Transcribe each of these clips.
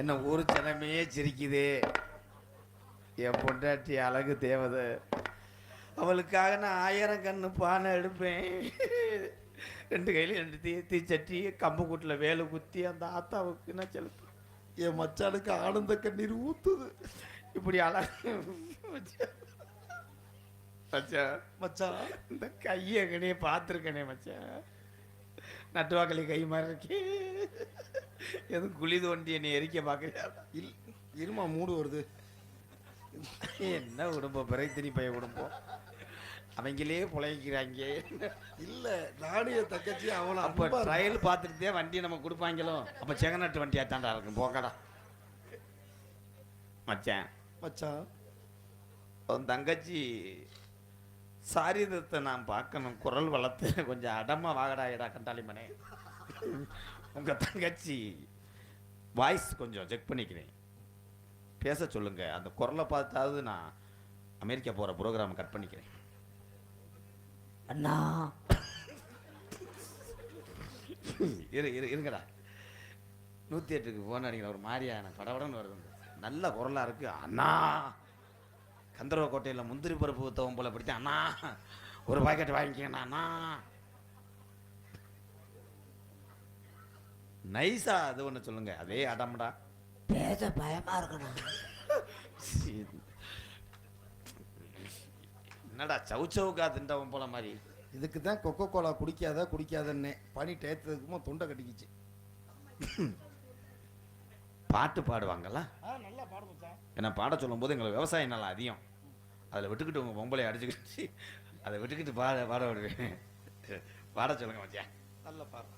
என்ன ஊரு ஜனமே சிரிக்குது. என் பொண்டாட்டி அழகு தேவதை. அவளுக்காக நான் 1000 கண்ணு பானை எடுப்பேன். 2 கையில 2 தீச்சட்டி கம்பு கூட்டில் வேலை குத்தி அந்த ஆத்தாவுக்கு நான் செலுப்பேன். என் மச்சானுக்கு ஆனந்த கண்ணீர் ஊத்துது. இப்படி அழகு மச்சான் மச்சான் இந்த கையை கடையே பார்த்துருக்கனே மச்சான். நட்டுவாக்களி கை மாதிரி இருக்கே. எதுவும் குழி தோண்டி என்னை எரிக்க பார்க்குறியா? இருமா மூடு வருது. என்ன குடும்பம், பிறைத்தினி பைய குடும்பம். அவங்களே புழைக்கிறாங்க. இல்லை நானும் என் தங்கச்சி அவனை அப்போ ட்ரையல் பார்த்துட்டு வண்டி நம்ம கொடுப்பாங்களோ. அப்போ செங்கநாட்டு வண்டியாக தாண்டா இருக்கும். போக்கடா மச்சான். மச்சான் உன் தங்கச்சி சாரீரத்தை நான் பார்க்கணும். குரல் வளர்த்து கொஞ்சம் அடமா வாகடாயிடா கண்டாளிமனே. உங்கள் தங்கச்சி வாய்ஸ் கொஞ்சம் செக் பண்ணிக்கிறேன். பேச சொல்லுங்க. அந்த குரலை பார்த்தாவது நான் அமெரிக்கா போகிற ப்ரோக்ராம் கட் பண்ணிக்கிறேன். அண்ணா இருங்கடா. 108க்கு போன் அடிக்கிற ஒரு மாதிரியா எனக்கு படபடன்னு வருது. நல்ல குரலாக இருக்கு. அண்ணா கந்தர்வ கோட்டையில் முந்திரி பருப்பு ஊற்றவும் போல பிடித்தேன். அண்ணா ஒரு பாக்கெட் வாங்கிக்கண்ணா. அண்ணா நைஸா அது ஒன்று சொல்லுங்க. அதே அடம்டா. பேச பயமா இருக்கணும். என்னடா சவுச்சவுக்கா திண்டவன் போல மாதிரி. இதுக்கு தான் கொக்கோ கோலா குடிக்காதன்னு பனி டயத்துக்குமோ தொண்டை கட்டிக்கிச்சு. பாட்டு பாடுவாங்கல்ல? நல்லா பாடுவோம். ஏன்னா பாட சொல்லும் போது எங்களுக்கு விவசாயம் நல்லா அதிகம். அதில் விட்டுக்கிட்டு உங்கள் பொம்பளை அடிச்சுக்கிட்டு அதை விட்டுக்கிட்டு பாட விடுவேன். பாட சொல்லுங்க மச்சான். நல்ல பாடு.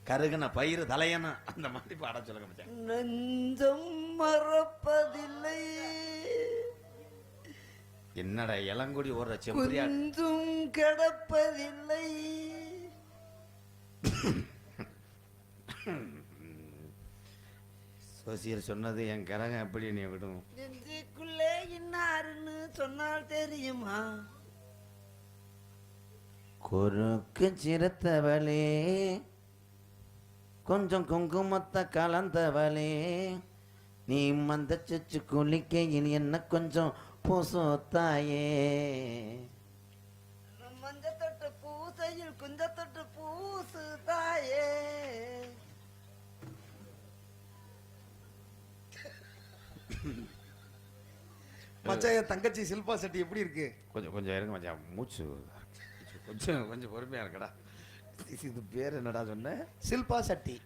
கருகுன பயிர் தலையன அந்த மாதிரி பாட சொல்லுங்க மச்சான். நெஞ்சம் மறப்பதில்லை. என்னடா இளங்குடி ஓடுற செம்பரியா கொஞ்சம் கிடப்பதில்லை. சோசியர் சொன்னது என் கரகம் எப்படி நீ விடும். நெஞ்சுக்குள்ளே இன்னாருன்னு சொன்னால் தெரியுமா? குறுக்கு சிறுத்தவளே, கொஞ்சம் குங்குமத்தை கலந்தவளே, நீ மந்த சச்சு குளிக்கையில் என்ன கொஞ்சம் பூசோத்தாயே. மஞ்ச தொட்டு பூசையில் குஞ்ச தொட்டு பூசு தாயே. மச்சான் என் தங்கச்சி சில்பா செட்டி எப்படி இருக்கு? கொஞ்சம் இருங்க மச்சான். மூச்சு கொஞ்சம் பொறுமையா இருக்கடா. இது பேர் என்னடா சொன்ன? சில்பா சட்டி.